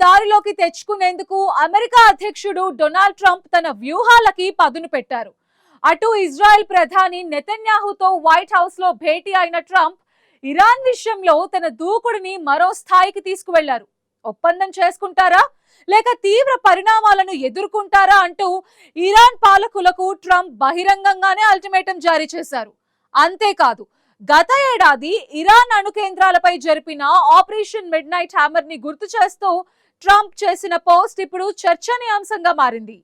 దారిలోకి తెచ్చుకునేందుకు అమెరికా అధ్యక్షుడు Donald Trump తన వ్యూహాలకి పదును పెట్టారు. అటు ఇజ్రాయెల్ ప్రధాని నెతన్యాహుతో వైట్ హౌస్ లో భేటీ అయిన ట్రంప్ ఇరాన్ విషయంలో తన దూకుడిని మరో స్థాయికి తీసుకువెళ్లారు. ఒప్పందం చేసుకుంటారా లేక తీవ్ర పరిణామాలను ఎదుర్కొంటారా అంటూ ఇరాన్ పాలకులకు ట్రంప్ బహిరంగంగానే అల్టిమేటం జారీ చేశారు. అంతేకాదు, గత ఏడాది ఇరాన్ అణు కేంద్రాలపై జరిపిన ఆపరేషన్ మిడ్ నైట్ హ్యామర్ ని గుర్తు చేస్తూ ట్రంప్ చేసిన పోస్ట్ ఇప్పుడు చర్చనీయాంశంగా మారింది.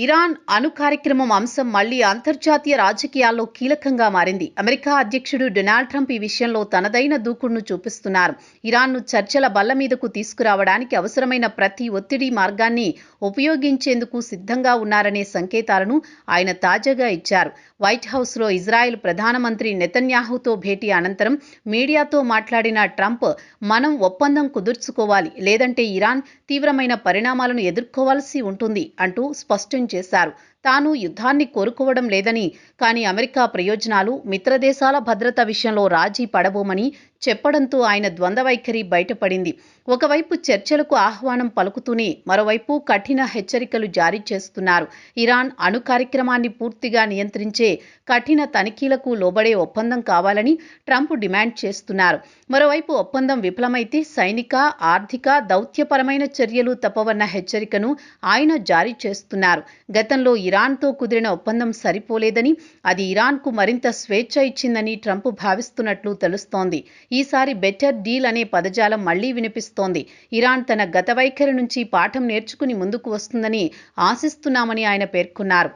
ఇరాన్ అణు కార్యక్రమం అంశం మళ్లీ అంతర్జాతీయ రాజకీయాల్లో కీలకంగా మారింది. అమెరికా అధ్యక్షుడు డొనాల్డ్ ట్రంప్ ఈ విషయంలో తనదైన దూకుడును చూపిస్తున్నారు. ఇరాన్ను చర్చల బల్ల మీదకు తీసుకురావడానికి అవసరమైన ప్రతి ఒత్తిడి మార్గాన్ని ఉపయోగించేందుకు సిద్ధంగా ఉన్నారనే సంకేతాలను ఆయన తాజాగా ఇచ్చారు. వైట్ హౌస్లో ఇజ్రాయెల్ ప్రధానమంత్రి నెతన్యాహుతో భేటీ అనంతరం మీడియాతో మాట్లాడిన ట్రంప్, మనం ఒప్పందం కుదుర్చుకోవాలి, లేదంటే ఇరాన్ తీవ్రమైన పరిణామాలను ఎదుర్కోవాల్సి ఉంటుంది అంటూ స్పష్టం చేశారు. తాను యుద్ధాన్ని కోరుకోవడం లేదని, కానీ అమెరికా ప్రయోజనాలు, మిత్రదేశాల భద్రత విషయంలో రాజీ పడబోమని చెప్పడంతో ఆయన ద్వంద్వ వైఖరి బయటపడింది. ఒకవైపు చర్చలకు ఆహ్వానం పలుకుతూనే మరోవైపు కఠిన హెచ్చరికలు జారీ చేస్తున్నారు. ఇరాన్ అణు కార్యక్రమాన్ని పూర్తిగా నియంత్రించే కఠిన తనిఖీలకు లోబడే ఒప్పందం కావాలని ట్రంప్ డిమాండ్ చేస్తున్నారు. మరోవైపు ఒప్పందం విఫలమైతే సైనిక, ఆర్థిక, దౌత్యపరమైన చర్యలు తప్పవన్న హెచ్చరికను ఆయన జారీ చేస్తున్నారు. గతంలో ఇరాన్తో కుదిరిన ఒప్పందం సరిపోలేదని, అది ఇరాన్కు మరింత స్వేచ్ఛ ఇచ్చిందని ట్రంప్ భావిస్తున్నట్లు తెలుస్తోంది. ఈసారి బెటర్ డీల్ అనే పదజాలం మళ్లీ వినిపిస్తోంది. ఇరాన్ తన గత వైఖరి నుంచి పాఠం నేర్చుకుని ముందుకు వస్తుందని ఆశిస్తున్నామని ఆయన పేర్కొన్నారు.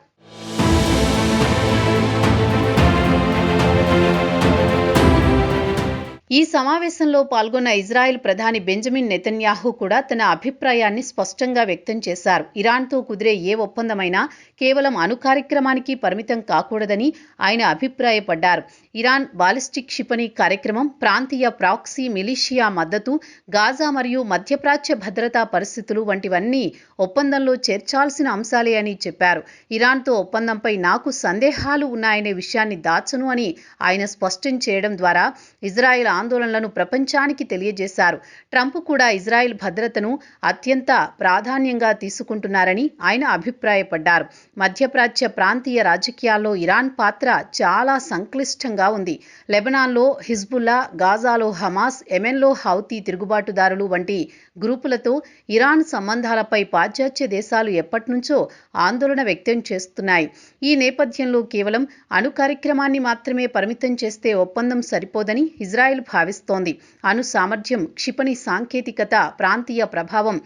ఈ సమావేశంలో పాల్గొన్న ఇజ్రాయెల్ ప్రధాని బెంజమిన్ నెతన్యాహు కూడా తన అభిప్రాయాన్ని స్పష్టంగా వ్యక్తం చేశారు. ఇరాన్తో కుదిరే ఏ ఒప్పందమైనా కేవలం అణు కార్యక్రమానికి పరిమితం కాకూడదని ఆయన అభిప్రాయపడ్డారు. ఇరాన్ బాలిస్టిక్ క్షిపణి కార్యక్రమం, ప్రాంతీయ ప్రాక్సీ మిలిషియా మద్దతు, గాజా మరియు మధ్యప్రాచ్య భద్రతా పరిస్థితులు వంటివన్నీ ఒప్పందంలో చేర్చాల్సిన అంశాలే అని చెప్పారు. ఇరాన్తో ఒప్పందంపై నాకు సందేహాలు ఉన్నాయనే విషయాన్ని దాచను అని ఆయన స్పష్టం చేయడం ద్వారా ఇజ్రాయెల్ ఆందోళనలను ప్రపంచానికి తెలియజేశారు. ట్రంప్ కూడా ఇజ్రాయెల్ భద్రతను అత్యంత ప్రాధాన్యంగా తీసుకుంటున్నారని ఆయన అభిప్రాయపడ్డారు. మధ్యప్రాచ్య ప్రాంతీయ రాజకీయాల్లో ఇరాన్ పాత్ర చాలా సంక్లిష్టంగా ఉంది. లెబనాన్లో హిజ్బుల్లా, గాజాలో హమాస్, యెమెన్లో హౌతీ తిరుగుబాటుదారులు వంటి గ్రూపులతో ఇరాన్ సంబంధాలపై పాశ్చాత్య దేశాలు ఎప్పటినుంచో ఆందోళన వ్యక్తం చేస్తున్నాయి. ఈ నేపథ్యంలో కేవలం అణు కార్యక్రమాన్ని మాత్రమే పరిమితం చేస్తే ఒప్పందం సరిపోదని ఇజ్రాయెల్ భావిస్తోంది. అణు సామర్థ్యం, క్షిపణి సాంకేతికత, ప్రాంతీయ ప్రభావం,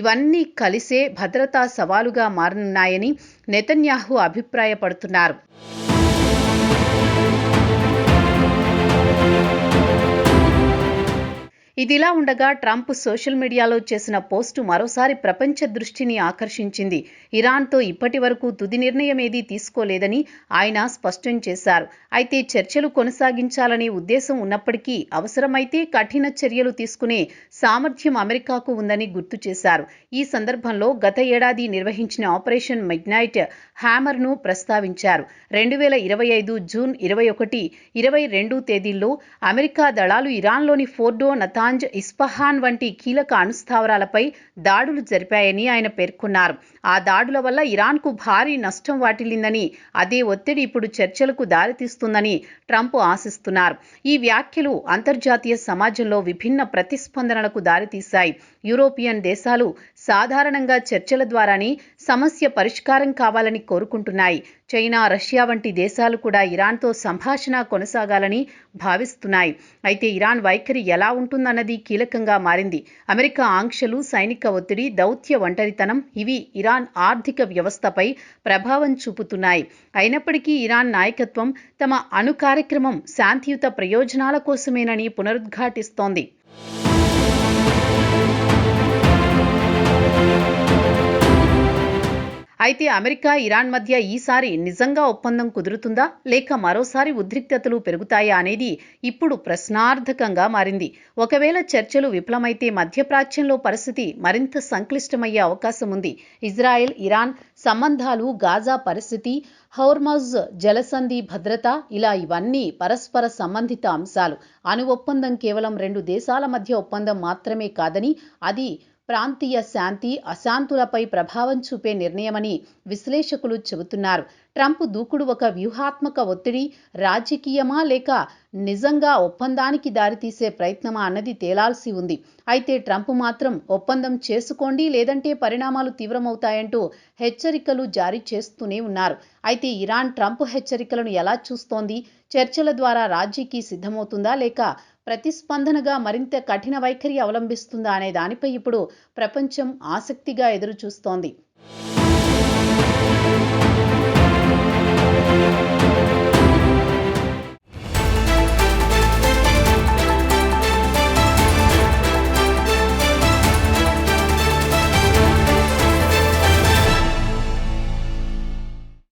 ఇవన్నీ కలిసే భద్రతా సవాలుగా మారనున్నాయని నెతన్యాహు అభిప్రాయపడుతున్నారు. ఇదిలా ఉండగా ట్రంప్ సోషల్ మీడియాలో చేసిన పోస్టు మరోసారి ప్రపంచ దృష్టిని ఆకర్షించింది. ఇరాన్తో ఇప్పటి వరకు తుది నిర్ణయం ఏదీ తీసుకోలేదని ఆయన స్పష్టం చేశారు. అయితే చర్చలు కొనసాగించాలనే ఉద్దేశం ఉన్నప్పటికీ అవసరమైతే కఠిన చర్యలు తీసుకునే సామర్థ్యం అమెరికాకు ఉందని గుర్తు చేశారు. ఈ సందర్భంలో గత ఏడాది నిర్వహించిన ఆపరేషన్ మిడ్ నైట్ హ్యామర్ను ప్రస్తావించారు. 2025 జూన్ 21, 22 తేదీల్లో అమెరికా దళాలు ఇరాన్లోని ఫోర్డో, నతాంజ్, ఇస్ఫహాన్ వంటి కీలక అణుస్థావరాలపై దాడులు జరిపాయని ఆయన పేర్కొన్నారు. ఆ దాడుల వల్ల ఇరాన్కు భారీ నష్టం వాటిల్లిందని, అదే ఒత్తిడి ఇప్పుడు చర్చలకు దారితీస్తుందని ట్రంప్ ఆశిస్తున్నారు. ఈ వ్యాఖ్యలు అంతర్జాతీయ సమాజంలో విభిన్న ప్రతిస్పందనలకు దారితీశాయి. యూరోపియన్ దేశాలు సాధారణంగా చర్చల ద్వారానే సమస్య పరిష్కారం కావాలని కోరుకుంటున్నాయి. చైనా, రష్యా వంటి దేశాలు కూడా ఇరాన్తో సంభాషణ కొనసాగాలని భావిస్తున్నాయి. అయితే ఇరాన్ వైఖరి ఎలా ఉంటుందన్నది కీలకంగా మారింది. అమెరికా ఆంక్షలు, సైనిక ఒత్తిడి, దౌత్య ఒంటరితనం ఇవి ఇరాన్ ఆర్థిక వ్యవస్థపై ప్రభావం చూపుతున్నాయి. అయినప్పటికీ ఇరాన్ నాయకత్వం తమ అణు కార్యక్రమం శాంతియుత ప్రయోజనాల కోసమేనని పునరుద్ఘాటిస్తోంది. అయితే అమెరికా, ఇరాన్ మధ్య ఈసారి నిజంగా ఒప్పందం కుదురుతుందా లేక మరోసారి ఉద్రిక్తతలు పెరుగుతాయా అనేది ఇప్పుడు ప్రశ్నార్థకంగా మారింది. ఒకవేళ చర్చలు విఫలమైతే మధ్యప్రాచ్యంలో పరిస్థితి మరింత సంక్లిష్టమయ్యే అవకాశం ఉంది. ఇజ్రాయెల్, ఇరాన్ సంబంధాలు, గాజా పరిస్థితి, హోర్మజ్ జలసంధి భద్రత ఇలా ఇవన్నీ పరస్పర సంబంధిత అంశాలు. అణు ఒప్పందం కేవలం 2 దేశాల మధ్య ఒప్పందం మాత్రమే కాదని అది ప్రాంతీయ శాంతి, అశాంతులపై ప్రభావం చూపే నిర్ణయమని విశ్లేషకులు చెబుతున్నారు. ట్రంప్ దూకుడు ఒక వ్యూహాత్మక ఒత్తిడి, రాజకీయమా లేక నిజంగా ఒప్పందానికి దారితీసే ప్రయత్నమా అన్నది తేలాల్సి ఉంది. అయితే ట్రంప్ మాత్రం ఒప్పందం చేసుకోండి లేదంటే పరిణామాలు తీవ్రమవుతాయంటూ హెచ్చరికలు జారీ చేస్తూనే ఉన్నారు. అయితే ఇరాన్ ట్రంప్ హెచ్చరికలను ఎలా చూస్తోంది? చర్చల ద్వారా రాజీకి సిద్ధమవుతుందా లేక ప్రతిస్పందనగా మరింత కఠిన వైఖరి అవలంబిస్తుందా అనే దానిపై ఇప్పుడు ప్రపంచం ఆసక్తిగా ఎదురు చూస్తోంది.